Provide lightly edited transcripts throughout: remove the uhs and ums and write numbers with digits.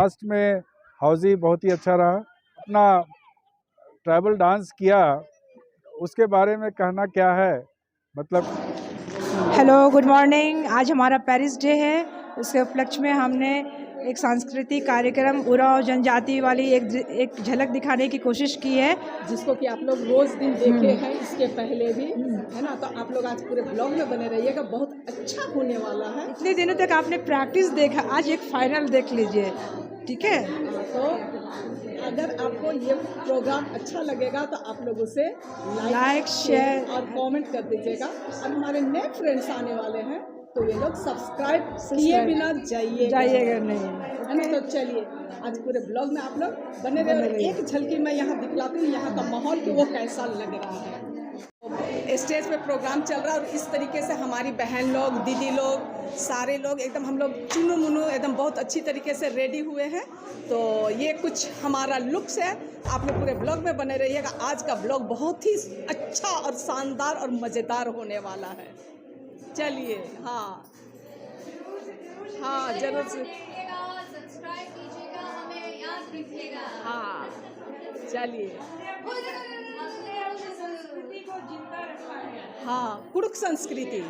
Last में हौजी बहुत ही अच्छा रहा। अपना ट्राइबल डांस किया, उसके बारे में कहना क्या है? मतलब हेलो, गुड मॉर्निंग। आज हमारा पेरिस डे है। उसके उपलक्ष्य में हमने एक सांस्कृतिक कार्यक्रम उरांव जनजाति वाली एक झलक दिखाने की कोशिश की है, जिसको कि आप लोग रोज़ दिन देखे हैं इसके पहले भी, है ना। तो आप लोग आज पूरे ब्लॉग में बने रहिएगा, बहुत अच्छा होने वाला है। इतने दिनों तक आपने प्रैक्टिस देखा, आज एक फाइनल देख लीजिए, ठीक है। तो अगर आपको ये प्रोग्राम अच्छा लगेगा तो आप लोग उसे लाइक, शेयर और कमेंट कर दीजिएगा। और हमारे नए फ्रेंड्स आने वाले हैं तो वे लोग सब्सक्राइब किए बिना जाइएगा नहीं, है ना। तो चलिए आज पूरे ब्लॉग में आप लोग बने रहे। एक झलकी मैं यहाँ दिखलाती हूँ यहाँ का माहौल कि वो कैसा लग रहा है। स्टेज पे प्रोग्राम चल रहा है और इस तरीके से हमारी बहन लोग, दीदी लोग, सारे लोग एकदम हम लोग चुनु मुनु एकदम बहुत अच्छी तरीके से रेडी हुए हैं। तो ये कुछ हमारा लुक्स है। आप लोग पूरे ब्लॉग में बने रहिएगा। आज का ब्लॉग बहुत ही अच्छा और शानदार और मज़ेदार होने वाला है। चलिए, हाँ हाँ जरूर सब्सक्राइब कीजिएगा, हमें याद रखिएगा। हाँ चलिए, हाँ कुड़ुक संस्कृति।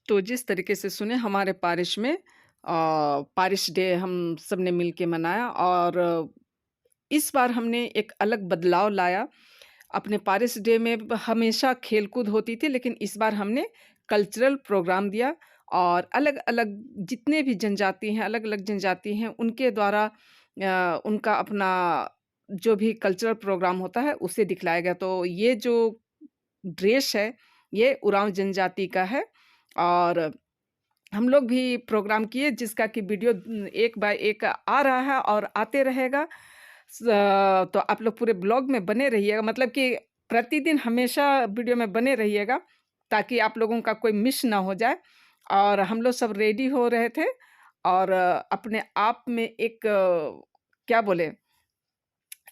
तो जिस तरीके से सुने हमारे पारिश में पारिश डे हम सब ने मिल के मनाया और इस बार हमने एक अलग बदलाव लाया। अपने पारिश डे में हमेशा खेलकूद होती थी, लेकिन इस बार हमने कल्चरल प्रोग्राम दिया और अलग अलग जितने भी जनजाति हैं, अलग अलग जनजाति हैं, उनके द्वारा उनका अपना जो भी कल्चरल प्रोग्राम होता है उसे दिखलाया गया। तो ये जो ड्रेस है ये उरांव जनजाति का है और हम लोग भी प्रोग्राम किए जिसका कि वीडियो एक बाय एक आ रहा है और आते रहेगा। तो आप लोग पूरे ब्लॉग में बने रहिएगा, मतलब कि प्रतिदिन हमेशा वीडियो में बने रहिएगा ताकि आप लोगों का कोई मिस ना हो जाए। और हम लोग सब रेडी हो रहे थे और अपने आप में एक क्या बोले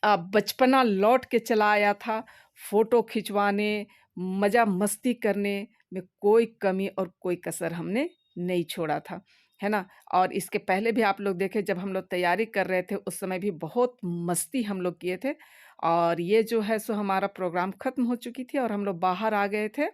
बचपना लौट के चला आया था। फ़ोटो खिंचवाने, मज़ा मस्ती करने में कोई कमी और कोई कसर हमने नहीं छोड़ा था, है ना। और इसके पहले भी आप लोग देखे जब हम लोग तैयारी कर रहे थे उस समय भी बहुत मस्ती हम लोग किए थे। और ये जो है सो हमारा प्रोग्राम ख़त्म हो चुकी थी और हम लोग बाहर आ गए थे,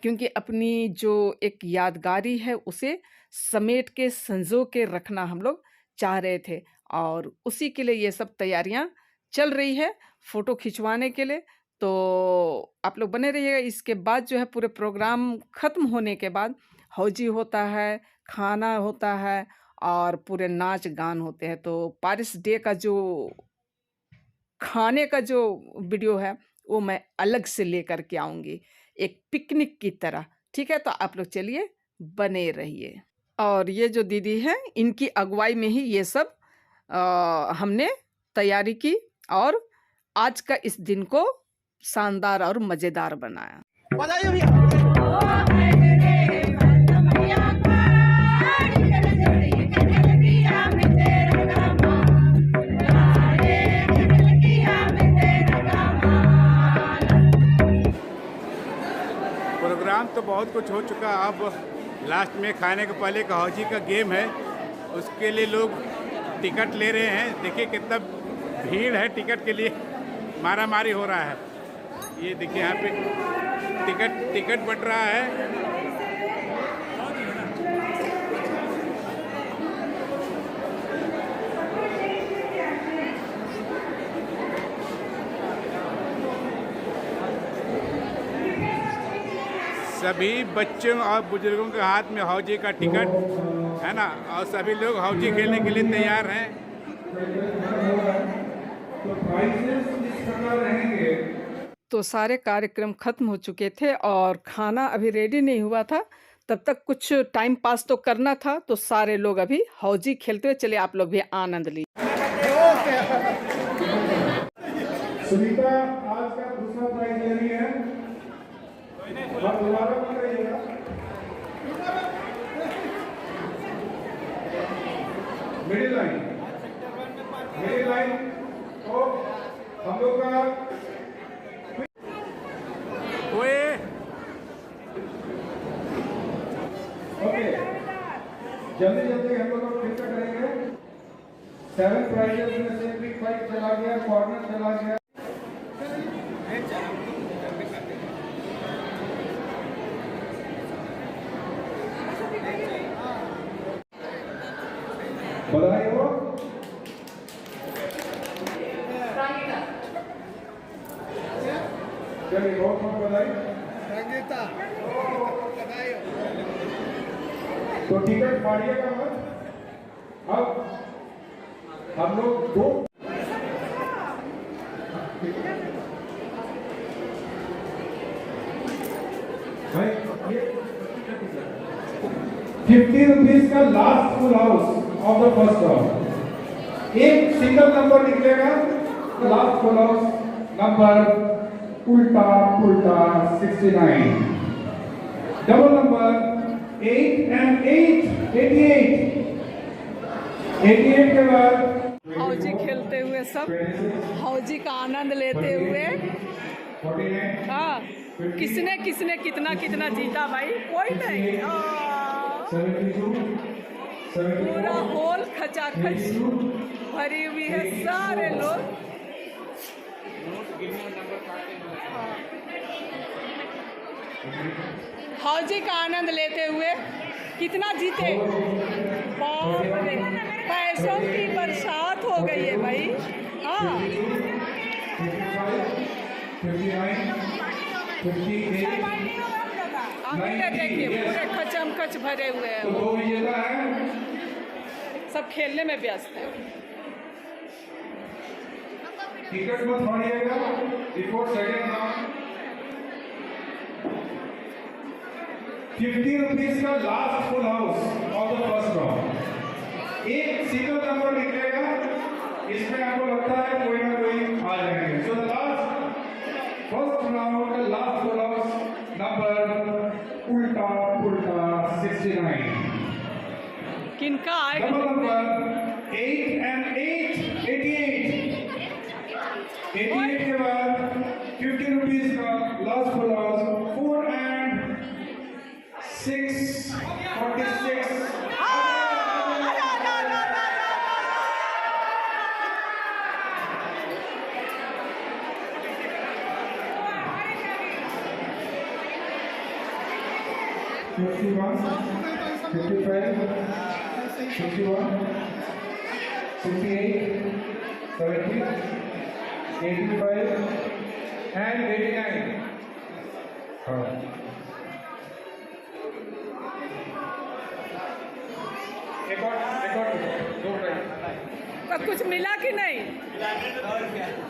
क्योंकि अपनी जो एक यादगारी है उसे समेट के संजो के रखना हम लोग चाह रहे थे और उसी के लिए ये सब तैयारियां चल रही है फ़ोटो खिंचवाने के लिए। तो आप लोग बने रहिएगा। इसके बाद जो है पूरे प्रोग्राम ख़त्म होने के बाद हौजी होता है, खाना होता है और पूरे नाच गान होते हैं। तो पारिस डे का जो खाने का जो वीडियो है वो मैं अलग से लेकर के आऊँगी, एक पिकनिक की तरह, ठीक है। तो आप लोग चलिए बने रहिए। और ये जो दीदी है इनकी अगुवाई में ही ये सब हमने तैयारी की और आज का इस दिन को शानदार और मज़ेदार बनाया। प्रोग्राम तो बहुत कुछ हो चुका। अब लास्ट में खाने के पहले का हौजी का गेम है, उसके लिए लोग टिकट ले रहे हैं। देखिए कितना भीड़ है टिकट के लिए, मारा मारी हो रहा है। ये देखिए यहाँ पे टिकट बट रहा है। सभी बच्चों और बुजुर्गों के हाथ में हौजी का टिकट है ना, और सभी लोग हौजी खेलने के लिए तैयार हैं। तो सारे कार्यक्रम ख़त्म हो चुके थे और खाना अभी रेडी नहीं हुआ था, तब तक कुछ टाइम पास तो करना था। तो सारे लोग अभी हौजी खेलते हुए चले, आप लोग भी आनंद लीजिए। सुनीता आज का दूसरा प्राइज ले रही है। दोबारा मत करिएगा। मिडिल लाइन तो हम लोग का ओके जल्दी जल्दी हम लोग फिर से करेंगे। 7 प्राइजेस में से बिग फाइट चला गया, कॉर्नर चला गया। बधाई हो। चलिए बहुत बहुत बधाई। तो टिकट फाड़िएगा मत। अब हम लोग 2 50 रुपीज का last full house of the first round. एक सिंगल नंबर निकलेगा, लास्ट फुल हाउस नंबर उल्टा पुल्टा 69, डबल नंबर 8 and 8 88 के बाद हौजी खेलते हुए सब, हौजी का आनंद लेते हुए। हाँ, किसने किसने कितना कितना जीता भाई, कोई नहीं। पूरा हॉल खचाखच भरी हुई है, सारे लोग। हौजी का आनंद लेते हुए कितना जीते, बाप रे, पैसों की बरसात हो गई है भाई। हाँ, आंकड़े देखिए पूरे खचम खच भरे हुए हैं, सब खेलने में व्यस्त है। टिकट मत फाड़िएगा बिफोर सेकंड राउंड। 50 रुपीज का last full house of the first round. एक सिंगल नंबर निकलेगा, इसमें आपको लगता है कोई ना कोई आ जाएंगे। So the last first round का लास्ट फुल हाउस नंबर उल्टा पुल्टा 69। किनका आएगा? डबल नंबर 8 and 8 88 के बाद 50 रुपीज का लास्ट फुल हाउस 4 and 6 46। तब कुछ मिला कि नहीं?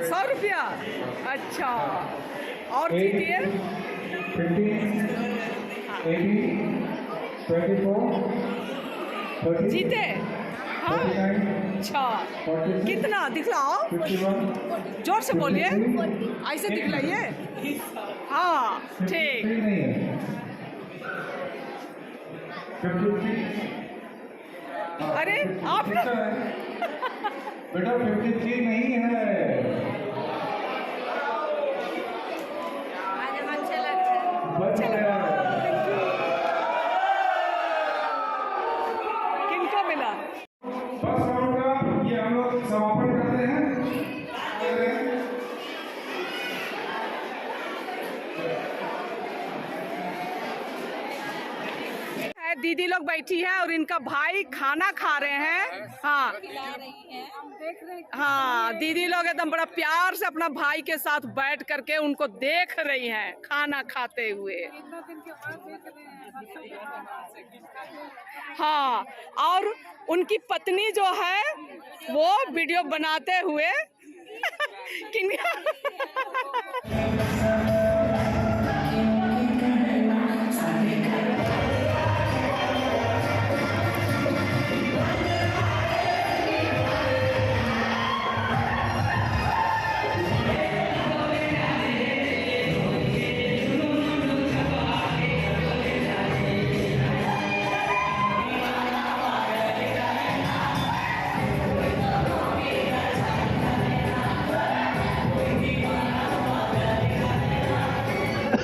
100 रुपया। अच्छा, और जीतिए। 24 जीते। हाँ, अच्छा, कितना दिखलाओ, जोर से बोलिए, ऐसे दिखलाइए। हाँ, ठीक। अरे आप बेटा 53 नहीं है। किनको मिला? फर्स्ट राउंड का ये हम लोग समापन करते हैं। दीदी लोग बैठी है और इनका भाई खाना खा रहे हैं। हाँ, हाँ, दीदी लोग एकदम बड़ा प्यार से अपना भाई के साथ बैठ करके उनको देख रही हैं खाना खाते हुए। हाँ, और उनकी पत्नी जो है वो वीडियो बनाते हुए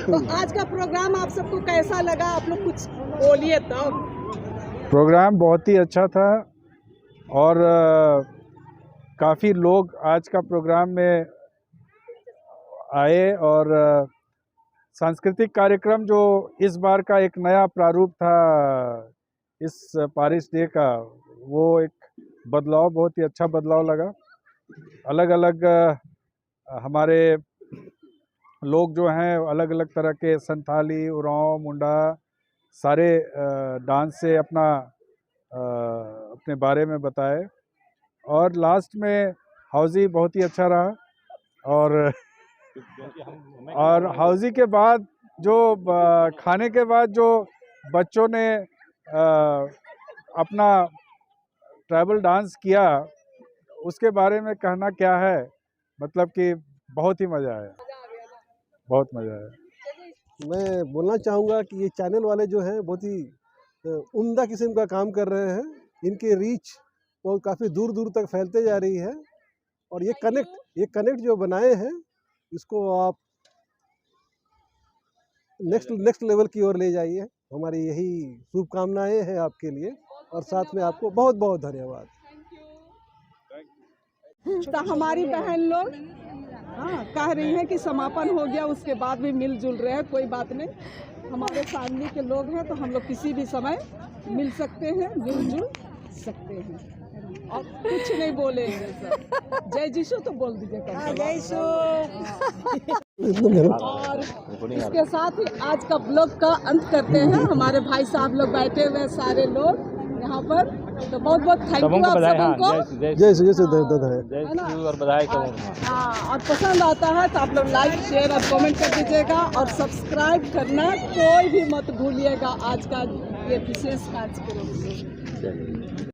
तो आज का प्रोग्राम आप सबको कैसा लगा? आप लोग कुछ बोलिए तब। प्रोग्राम बहुत ही अच्छा था और काफ़ी लोग आज का प्रोग्राम में आए और सांस्कृतिक कार्यक्रम जो इस बार का एक नया प्रारूप था इस पेरिस डे का, वो एक बदलाव, बहुत ही अच्छा बदलाव लगा। अलग अलग हमारे लोग जो हैं अलग अलग तरह के संथाली, उरांव, मुंडा सारे डांस से अपने बारे में बताए और लास्ट में हाउजी बहुत ही अच्छा रहा और हाउजी के बाद जो खाने के बाद जो बच्चों ने अपना ट्राइबल डांस किया उसके बारे में कहना क्या है, मतलब कि बहुत ही मज़ा आया, बहुत मज़ा आया। मैं बोलना चाहूँगा कि ये चैनल वाले जो हैं बहुत ही उम्दा किस्म का काम कर रहे हैं। इनकी रीच वो काफ़ी दूर दूर तक फैलते जा रही है और ये कनेक्ट जो बनाए हैं इसको आप नेक्स्ट लेवल की ओर ले जाइए। हमारी यही शुभकामनाएं हैं आपके लिए और साथ में आपको बहुत बहुत धन्यवाद। तो हमारी बहन लोग कह रही हैं कि समापन हो गया, उसके बाद भी मिलजुल रहे हैं, कोई बात नहीं। हमारे फैमिली के लोग हैं तो हम लोग किसी भी समय मिल सकते हैं, मिलजुल सकते हैं और कुछ नहीं बोलेंगे सर। जय जीशु तो बोल दीजिए। जय यीशु। और इसके साथ ही आज का ब्लॉग का अंत करते हैं। हमारे भाई साहब लोग बैठे हुए सारे लोग यहाँ पर, तो बहुत बहुत थैंक यू आप सबको। जय और बधाई और पसंद आता है तो आप लोग लाइक, शेयर और कमेंट कर दीजिएगा और सब्सक्राइब करना कोई भी मत भूलिएगा आज का ये विशेष कार्यक्रम।